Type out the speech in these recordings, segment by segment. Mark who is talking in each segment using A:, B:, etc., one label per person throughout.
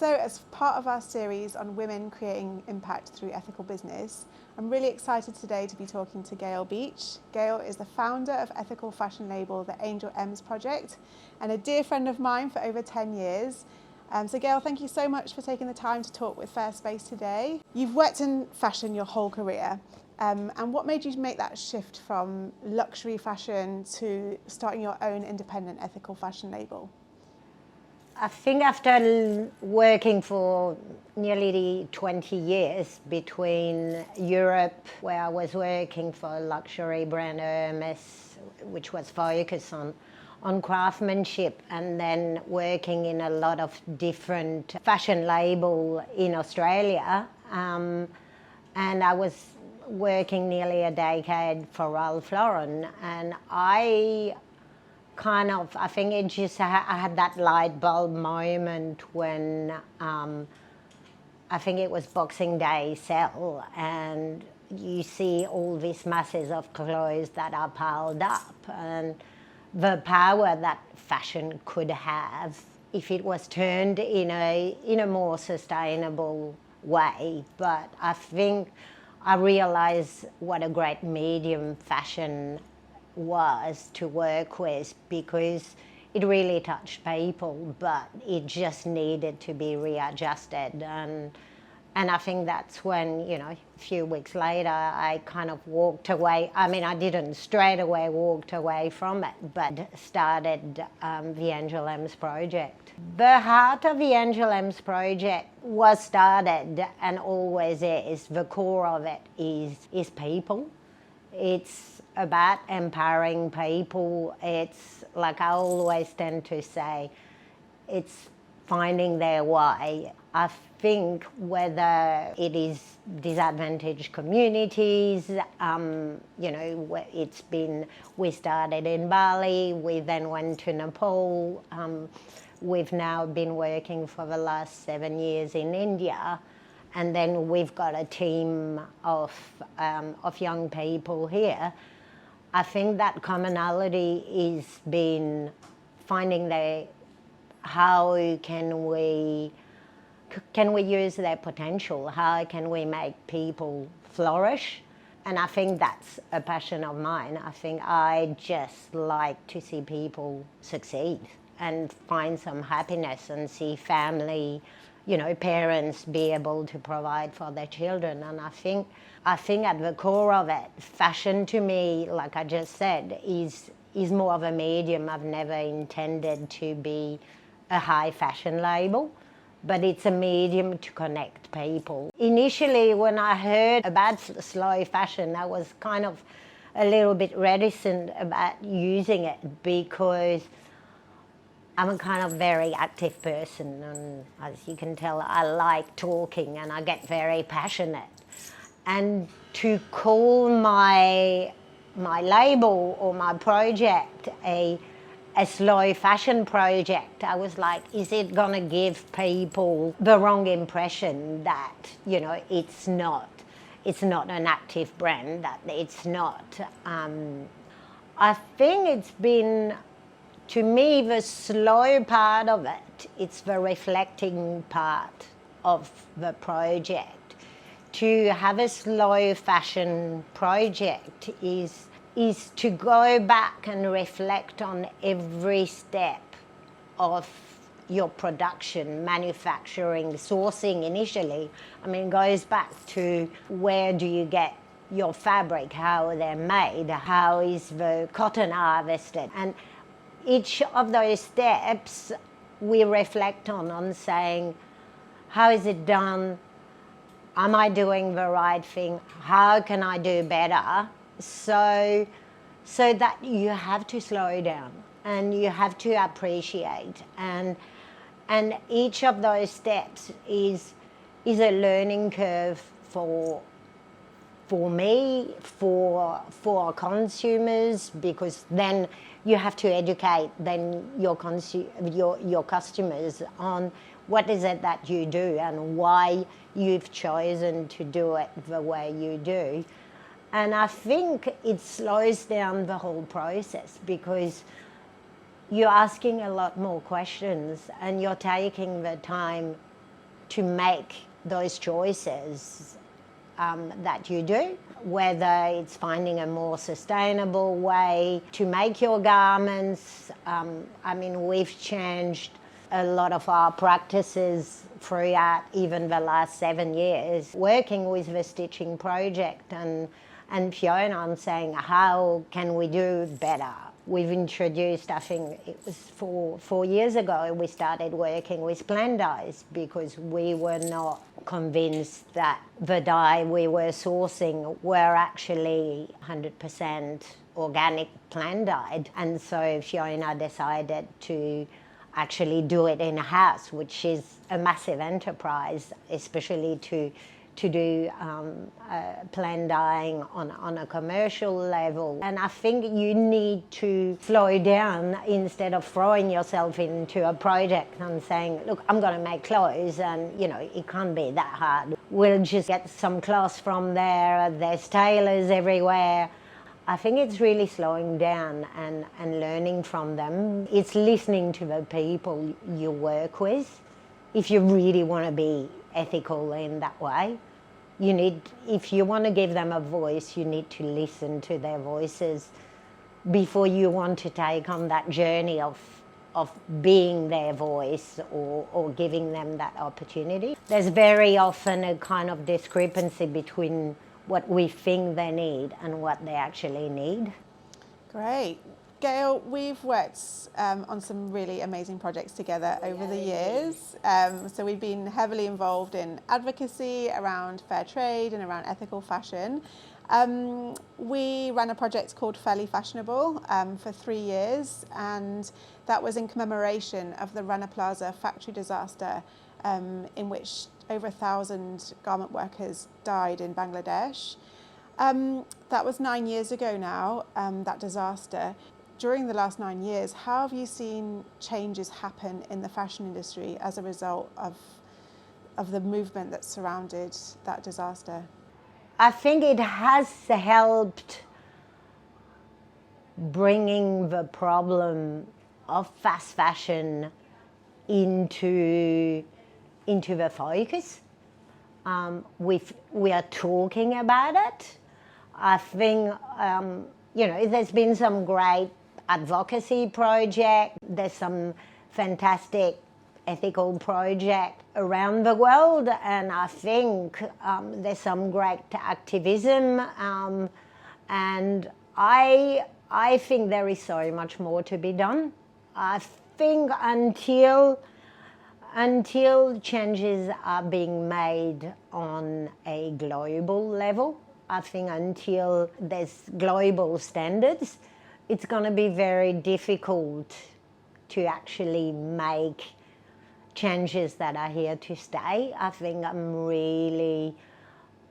A: So as part of our series on women creating impact through ethical business, I'm really excited today to be talking to Gaelle Beech. Gaelle is the founder of ethical fashion label, the ANJELMS Project, and a dear friend of mine for over 10 years. So Gaelle, thank you so much for taking the time to talk with Fair Space today. You've worked in fashion your whole career, and what made you make that shift from luxury fashion to starting your own independent ethical fashion label?
B: I think after working for nearly 20 years between Europe, where I was working for a luxury brand Hermes, which was focused on craftsmanship, and then working in a lot of different fashion labels in Australia. And I was working nearly a decade for Ralph Lauren, and I think it just, I had that light bulb moment when I think it was Boxing Day sale, and you see all these masses of clothes that are piled up, and the power that fashion could have if it was turned in a more sustainable way. But I think I realised what a great medium fashion was to work with, because it really touched people, but it just needed to be readjusted. And I think that's when, you know, a few weeks later, I kind of walked away. I mean, I didn't straight away walked away from it, but started the ANJELMS Project. The heart of the ANJELMS Project was started and always is. The core of it is people. It's about empowering people. It's, like I always tend to say, it's finding their way. I think whether it is disadvantaged communities, you know, we started in Bali, we then went to Nepal, we've now been working for the last 7 years in India, and then we've got a team of young people here. I think that commonality is been finding how can we use their potential? How can we make people flourish? And I think that's a passion of mine. I think I just like to see people succeed and find some happiness and see family, you know, parents be able to provide for their children. And I think at the core of it, fashion to me, like I just said, is more of a medium. I've never intended to be a high fashion label, but it's a medium to connect people. Initially, when I heard about slow fashion, I was kind of a little bit reticent about using it, because I'm a kind of very active person, and as you can tell, I like talking and I get very passionate. And to call my label or my project a slow fashion project, I was like, is it gonna give people the wrong impression that, you know, it's not an active brand, that it's not. I think it's been, to me, the slow part of it, it's the reflecting part of the project. To have a slow fashion project is to go back and reflect on every step of your production, manufacturing, sourcing initially. I mean, it goes back to where do you get your fabric, how they're made, how is the cotton harvested. And each of those steps we reflect on saying, how is it done? Am I doing the right thing? How can I do better? So that you have to slow down and you have to appreciate. And each of those steps is a learning curve for me, for consumers, because then you have to educate your customers on what is it that you do and why you've chosen to do it the way you do. And I think it slows down the whole process, because you're asking a lot more questions and you're taking the time to make those choices that you do, whether it's finding a more sustainable way to make your garments. I mean, we've changed a lot of our practices throughout even the last 7 years, working with the Stitching Project and Fiona on saying, how can we do better? We've introduced, I think it was four years ago, we started working with plan dyes because we were not convinced that the dye we were sourcing were actually 100% organic plan dyed. And so Fiona decided to actually do it in-house, which is a massive enterprise, especially to do plan dyeing on a commercial level. And I think you need to slow down instead of throwing yourself into a project and saying, look, I'm going to make clothes and, you know, it can't be that hard. We'll just get some cloths from there. There's tailors everywhere. I think it's really slowing down and learning from them. It's listening to the people you work with. If you really want to be ethical in that way, if you want to give them a voice, you need to listen to their voices before you want to take on that journey of being their voice or giving them that opportunity. There's very often a kind of discrepancy between what we think they need and what they actually need.
A: Great. Gaelle, we've worked on some really amazing projects together over the years. So we've been heavily involved in advocacy around fair trade and around ethical fashion. We ran a project called Fairly Fashionable for 3 years, and that was in commemoration of the Rana Plaza factory disaster in which over 1,000 garment workers died in Bangladesh. That was 9 years ago now, that disaster. During the last 9 years, how have you seen changes happen in the fashion industry as a result of the movement that surrounded that disaster?
B: I think it has helped bringing the problem of fast fashion into the focus. We are talking about it. I think, there's been some great advocacy project. There's some fantastic ethical project around the world, and I think there's some great activism, and I think there is so much more to be done. I think until changes are being made on a global level, I think until there's global standards, it's going to be very difficult to actually make changes that are here to stay. I think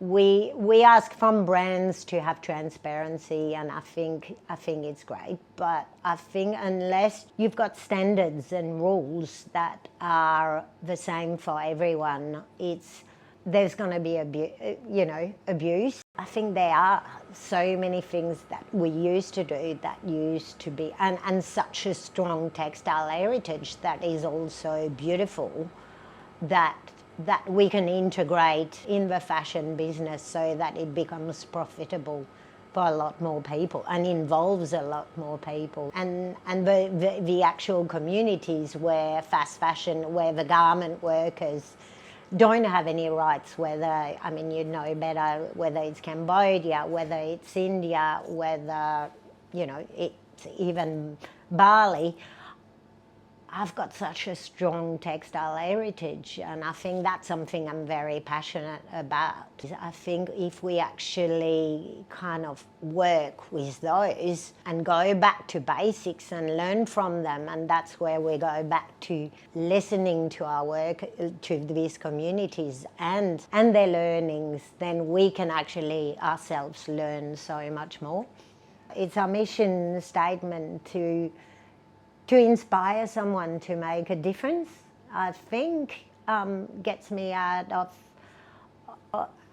B: we ask from brands to have transparency, and I think it's great. But I think unless you've got standards and rules that are the same for everyone, there's going to be abuse. I think there are so many things that we used to do that used to be, and such a strong textile heritage that is also beautiful, that we can integrate in the fashion business so that it becomes profitable for a lot more people and involves a lot more people. And the actual communities where fast fashion, where the garment workers don't have any rights, whether, you know better, whether it's Cambodia, whether it's India, whether, it's even Bali. I've got such a strong textile heritage, and I think that's something I'm very passionate about. I think if we actually kind of work with those and go back to basics and learn from them, and that's where we go back to listening to our work, to these communities and their learnings, then we can actually ourselves learn so much more. It's our mission statement to inspire someone to make a difference. I think gets me out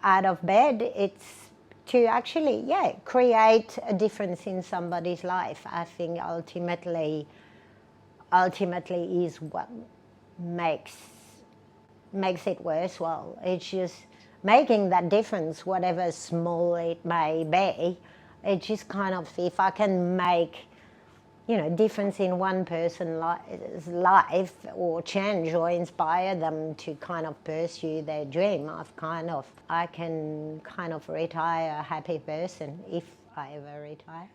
B: of bed. It's to actually, create a difference in somebody's life. I think ultimately is what makes makes it worthwhile. It's just making that difference, whatever small it may be. It's just kind of, if I can make, you know, difference in one person's life, or change or inspire them to kind of pursue their dream, I can kind of retire a happy person, if I ever retire.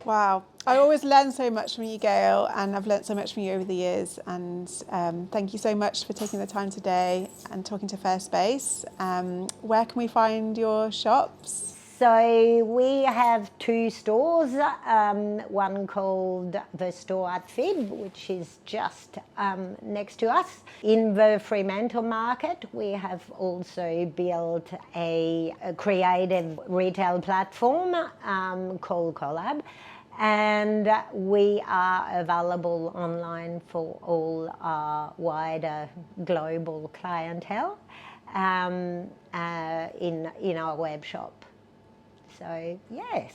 A: Wow, I always learn so much from you, Gaelle, and I've learnt so much from you over the years, and thank you so much for taking the time today and talking to Fair Space. Where can we find your shops?
B: So we have 2 stores, one called the store at Fib, which is just next to us. In the Fremantle market, we have also built a creative retail platform called Collab, and we are available online for all our wider global clientele in our web shop. So, yes.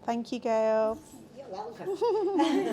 A: Thank you, Gaelle.
B: You're welcome.